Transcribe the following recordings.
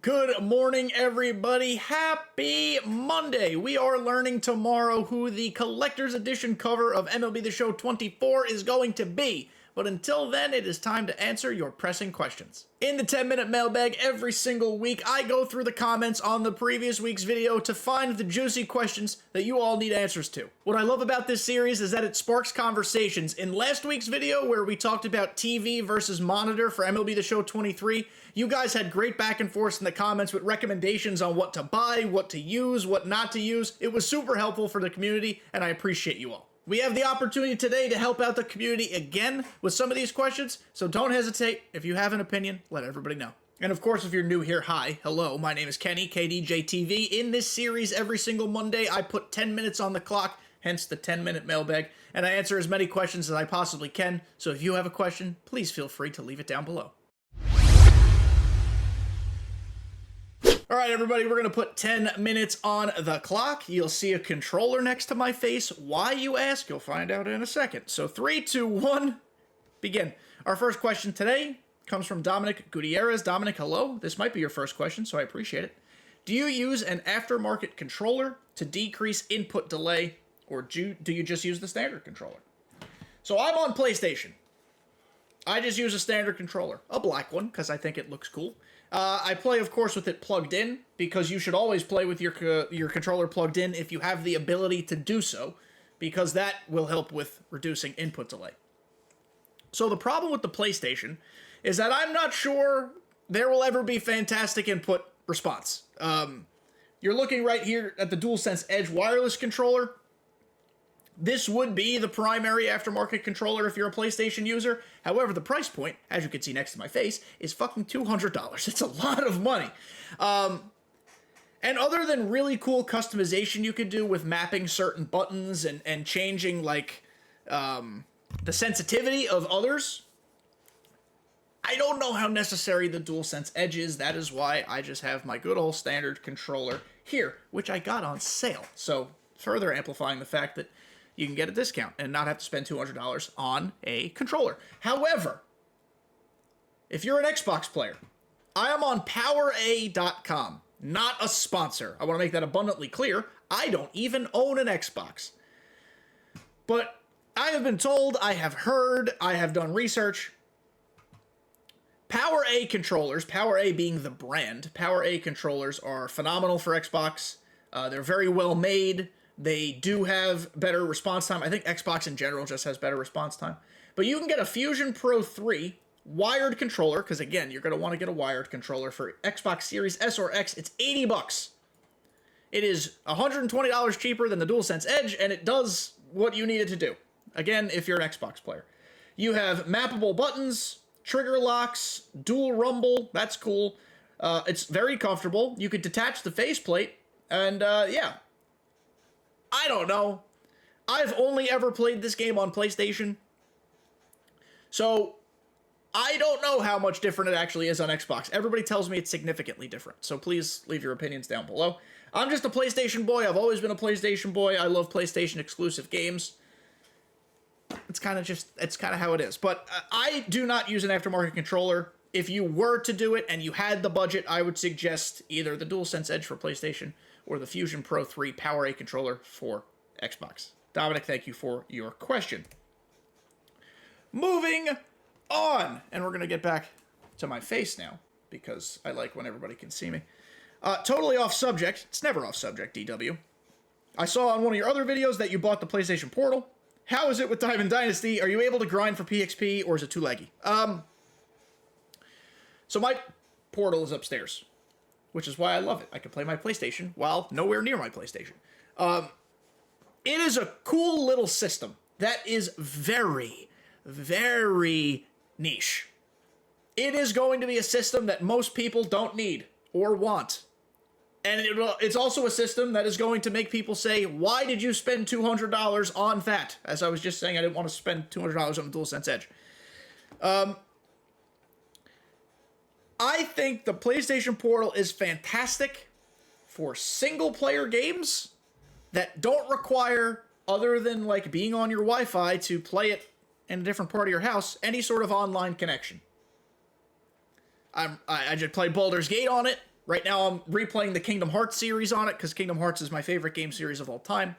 Good morning, everybody. Happy Monday. We are learning tomorrow who the collector's edition cover of MLB The Show 24 is going to be. But until then, it is time to answer your pressing questions. In the 10-minute mailbag every single week, I go through the comments on the previous week's video to find the juicy questions that you all need answers to. What I love about this series is that it sparks conversations. In last week's video, where we talked about TV versus monitor for MLB The Show 23, you guys had great back and forth in the comments with recommendations on what to buy, what to use, what not to use. It was super helpful for the community, and I appreciate you all. We have the opportunity today to help out the community again with some of these questions, so don't hesitate. If you have an opinion, let everybody know. And of course, if you're new here, hi, hello, my name is Kenny, kdjTV. In this series, every single Monday, I put 10 minutes on the clock, hence the 10-minute mailbag, and I answer as many questions as I possibly can. So if you have a question, please feel free to leave it down below. All right, everybody, we're going to put 10 minutes on the clock. You'll see a controller next to my face. Why, you ask? You'll find out in a second. So 3, 2, 1, begin. Our first question today comes from Dominic Gutierrez. Dominic, hello. This might be your first question, so I appreciate it. Do you use an aftermarket controller to decrease input delay, or do you just use the standard controller? So I'm on PlayStation. I just use a standard controller, a black one, because I think it looks cool. I play, of course, with it plugged in, because you should always play with your controller plugged in if you have the ability to do so, because that will help with reducing input delay. So the problem with the PlayStation is that I'm not sure there will ever be fantastic input response. You're looking right here at the DualSense Edge wireless controller. This would be the primary aftermarket controller if you're a PlayStation user. However, the price point, as you can see next to my face, is fucking $200. It's a lot of money. And other than really cool customization you could do with mapping certain buttons and changing, like, the sensitivity of others, I don't know how necessary the DualSense Edge is. That is why I just have my good old standard controller here, which I got on sale. So, further amplifying the fact that you can get a discount and not have to spend $200 on a controller. However, if you're an Xbox player, I am on PowerA.com, not a sponsor. I want to make that abundantly clear. I don't even own an Xbox. But I have been told, I have heard, I have done research. PowerA controllers, PowerA being the brand, PowerA controllers are phenomenal for Xbox. They're very well made. They do have better response time. I think Xbox in general just has better response time. But you can get a Fusion Pro 3 wired controller, because again, you're going to want to get a wired controller for Xbox Series S or X. It's $80. It is $120 cheaper than the DualSense Edge, and it does what you need it to do. Again, if you're an Xbox player. You have mappable buttons, trigger locks, dual rumble. That's cool. It's very comfortable. You could detach the faceplate, and yeah. I don't know. I've only ever played this game on PlayStation, so I don't know how much different it actually is on Xbox. Everybody tells me it's significantly different, so please leave your opinions down below. I'm just a PlayStation boy. I've always been a PlayStation boy. I love PlayStation exclusive games. It's kind of how it is. But I do not use an aftermarket controller. If you were to do it and you had the budget, I would suggest either the DualSense Edge for PlayStation or the Fusion Pro 3 PowerA controller for Xbox. Dominic, thank you for your question. Moving on, and we're going to get back to my face now, because I like when everybody can see me. Totally off subject. It's never off subject, DW. I saw on one of your other videos that you bought the PlayStation Portal. How is it with Diamond Dynasty? Are you able to grind for PXP, or is it too laggy? So my Portal is upstairs, which is why I love it. I can play my PlayStation while nowhere near my PlayStation. It is a cool little system that is very, very niche. It is going to be a system that most people don't need or want. And it's also a system that is going to make people say, why did you spend $200 on that? As I was just saying, I didn't want to spend $200 on the DualSense Edge. I think the PlayStation Portal is fantastic for single-player games that don't require, other than like being on your Wi-Fi to play it in a different part of your house, any sort of online connection. I just played Baldur's Gate on it. Right now I'm replaying the Kingdom Hearts series on it because Kingdom Hearts is my favorite game series of all time.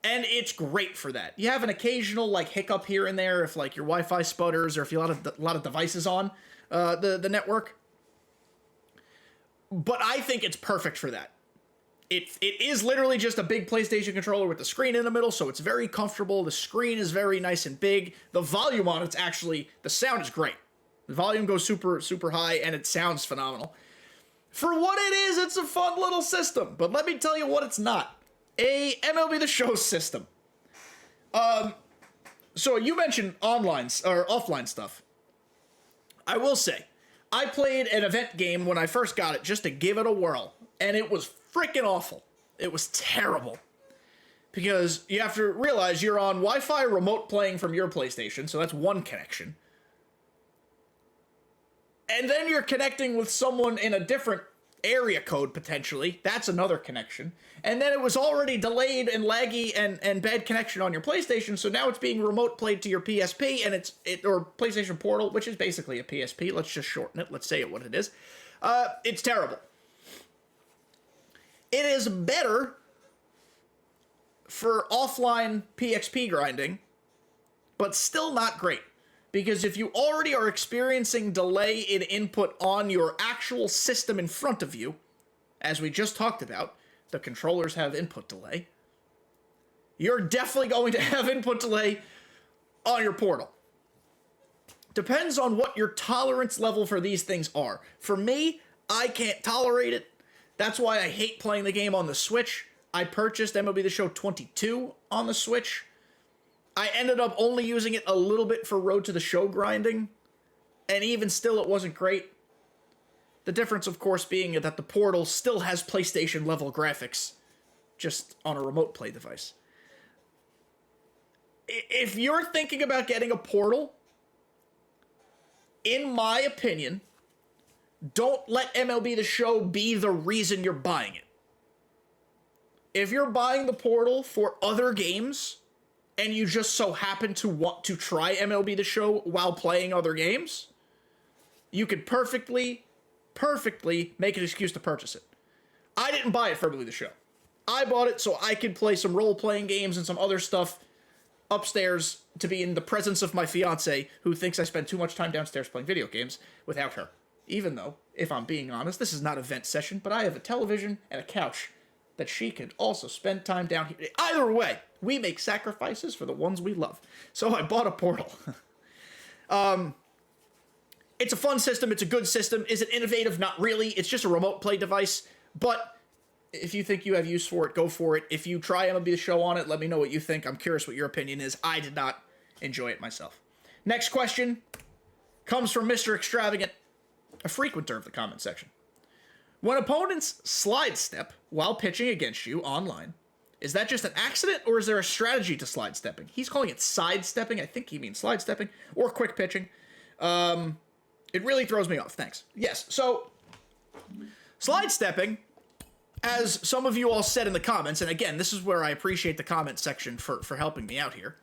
And it's great for that. You have an occasional like hiccup here and there if like your Wi-Fi sputters or if you have a lot of devices on the network. But I think it's perfect for that. It is literally just a big PlayStation controller with the screen in the middle, so it's very comfortable. The screen is very nice and big. The volume on it's actually, the sound is great. The volume goes super, super high, and it sounds phenomenal. For what it is, it's a fun little system. But let me tell you what it's not. A MLB The Show system. So you mentioned online or offline stuff. I will say, I played an event game when I first got it just to give it a whirl, and it was freaking awful. It was terrible. Because you have to realize you're on Wi-Fi remote playing from your PlayStation, so that's one connection. And then you're connecting with someone in a different area code, potentially. That's another connection. And then it was already delayed and laggy and bad connection on your PlayStation, so now it's being remote played to your PSP, and or PlayStation Portal, which is basically a PSP. Let's just shorten it. Let's say it what it is. It's terrible. It is better for offline PXP grinding, but still not great. Because if you already are experiencing delay in input on your actual system in front of you, as we just talked about, the controllers have input delay, you're definitely going to have input delay on your Portal. Depends on what your tolerance level for these things are. For me, I can't tolerate it. That's why I hate playing the game on the Switch. I purchased MLB The Show 22 on the Switch. I ended up only using it a little bit for Road to the Show grinding, and even still it wasn't great. The difference, of course, being that the Portal still has PlayStation-level graphics, just on a remote play device. If you're thinking about getting a Portal, in my opinion, don't let MLB The Show be the reason you're buying it. If you're buying the Portal for other games, and you just so happen to want to try MLB The Show while playing other games, you could perfectly make an excuse to purchase it. I didn't buy it for MLB The Show. I bought it so I could play some role-playing games and some other stuff upstairs to be in the presence of my fiance, who thinks I spend too much time downstairs playing video games without her. Even though, if I'm being honest, this is not a vent session, but I have a television and a couch that she could also spend time down here. Either way, we make sacrifices for the ones we love. So I bought a Portal. It's a fun system. It's a good system. Is it innovative? Not really. It's just a remote play device. But if you think you have use for it, go for it. If you try MLB The Show on it, let me know what you think. I'm curious what your opinion is. I did not enjoy it myself. Next question comes from Mr. Extravagant, a frequenter of the comment section. When opponents slide step while pitching against you online, is that just an accident or is there a strategy to slide stepping? He's calling it side stepping. I think he means slide stepping or quick pitching. It really throws me off. Thanks. Yes. So slide stepping, as some of you all said in the comments, and again, this is where I appreciate the comment section for helping me out here,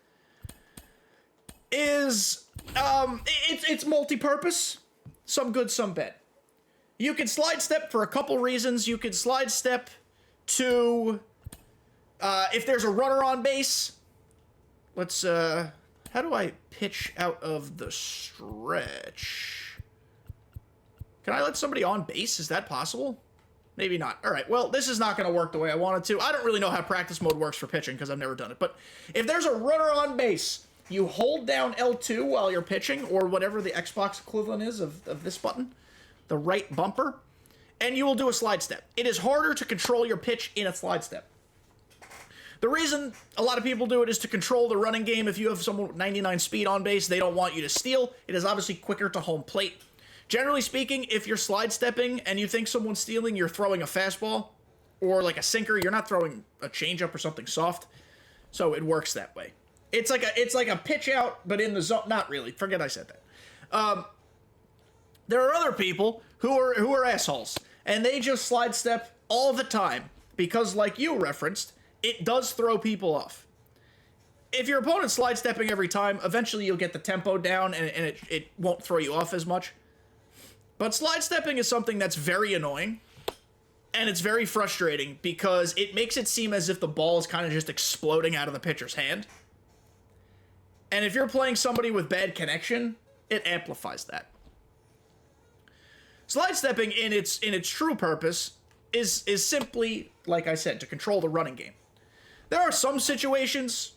is it's multi-purpose. Some good, some bad. You can slide step for a couple reasons. You can slide step to, if there's a runner on base. Let's, how do I pitch out of the stretch? Can I let somebody on base? Is that possible? Maybe not. All right, well, this is not going to work the way I wanted to. I don't really know how practice mode works for pitching because I've never done it. But if there's a runner on base, you hold down L2 while you're pitching, or whatever the Xbox equivalent is of this button, the right bumper, and you will do a slide step. It is harder to control your pitch in a slide step. The reason a lot of people do it is to control the running game. If you have someone with 99 speed on base, they don't want you to steal. It is obviously quicker to home plate. Generally speaking, if you're slide stepping and you think someone's stealing, you're throwing a fastball or like a sinker. You're not throwing a changeup or something soft. So it works that way. It's like a pitch out, but in the zone. Not really. Forget I said that. There are other people who are assholes, and they just slide step all the time because, like you referenced, it does throw people off. If your opponent's slide stepping every time, eventually you'll get the tempo down, and it won't throw you off as much. But slide stepping is something that's very annoying, and it's very frustrating because it makes it seem as if the ball is kind of just exploding out of the pitcher's hand. And if you're playing somebody with bad connection, it amplifies that. Slide stepping in its true purpose is simply, like I said, to control the running game. There are some situations,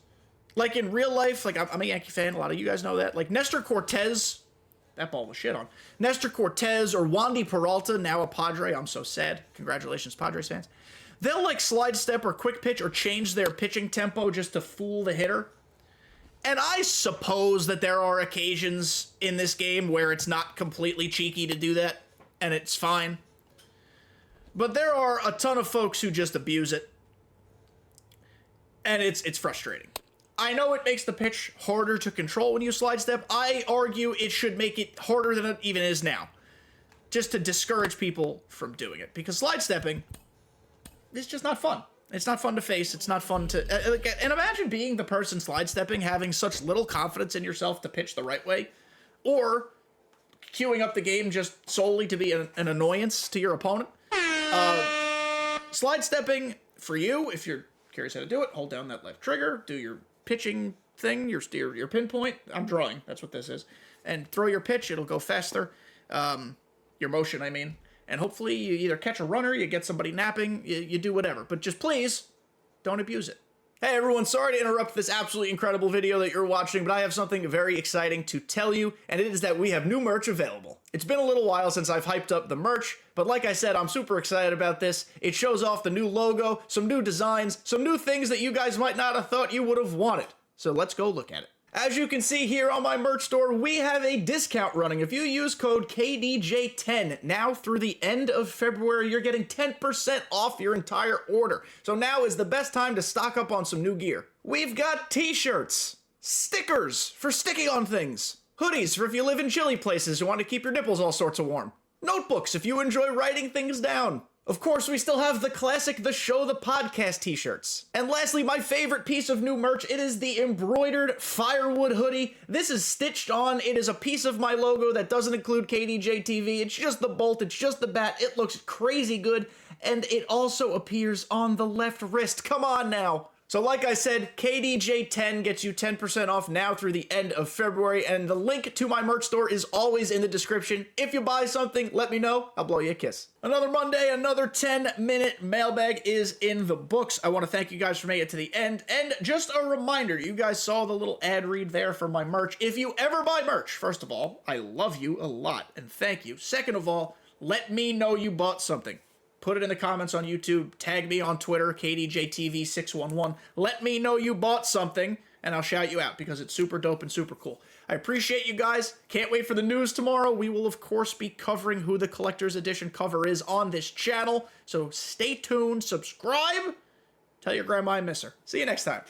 like in real life, like I'm a Yankee fan, a lot of you guys know that, like Nestor Cortez, that ball was shit on. Nestor Cortez or Wandy Peralta, now a Padre, I'm so sad. Congratulations, Padres fans. They'll like slide step or quick pitch or change their pitching tempo just to fool the hitter. And I suppose that there are occasions in this game where it's not completely cheeky to do that, and it's fine. But there are a ton of folks who just abuse it. And it's frustrating. I know it makes the pitch harder to control when you slide step. I argue it should make it harder than it even is now, just to discourage people from doing it. Because slide stepping is just not fun. It's not fun to face. It's not fun to... and imagine being the person slide stepping, having such little confidence in yourself to pitch the right way, or queuing up the game just solely to be an annoyance to your opponent. Slide stepping, for you, if you're curious how to do it, hold down that left trigger, do your pitching thing, your pinpoint. I'm drawing, that's what this is. And throw your pitch, it'll go faster. Your motion, I mean. And hopefully you either catch a runner, you get somebody napping, you do whatever. But just please, don't abuse it. Hey everyone, sorry to interrupt this absolutely incredible video that you're watching, but I have something very exciting to tell you, and it is that we have new merch available. It's been a little while since I've hyped up the merch, but like I said, I'm super excited about this. It shows off the new logo, some new designs, some new things that you guys might not have thought you would have wanted. So let's go look at it. As you can see here on my merch store, we have a discount running. If you use code KDJ10 now through the end of February, you're getting 10% off your entire order. So now is the best time to stock up on some new gear. We've got t-shirts, stickers for sticking on things, hoodies for if you live in chilly places and want to keep your nipples all sorts of warm, notebooks if you enjoy writing things down. Of course, we still have the classic The Show the Podcast t-shirts. And lastly, my favorite piece of new merch, it is the embroidered firewood hoodie. This is stitched on. It is a piece of my logo that doesn't include kdjTV. It's just the bolt, it's just the bat. It looks crazy good, and it also appears on the left wrist. Come on now. So like I said, KDJ10 gets you 10% off now through the end of February, and the link to my merch store is always in the description. If you buy something, let me know. I'll blow you a kiss. Another Monday, another 10-minute mailbag is in the books. I want to thank you guys for making it to the end, and just a reminder, you guys saw the little ad read there for my merch. If you ever buy merch, first of all, I love you a lot, and thank you. Second of all, let me know you bought something. Put it in the comments on YouTube, tag me on Twitter, kdjTV611. Let me know you bought something, and I'll shout you out because it's super dope and super cool. I appreciate you guys. Can't wait for the news tomorrow. We will, of course, be covering who the collector's edition cover is on this channel. So stay tuned, subscribe, tell your grandma I miss her. See you next time.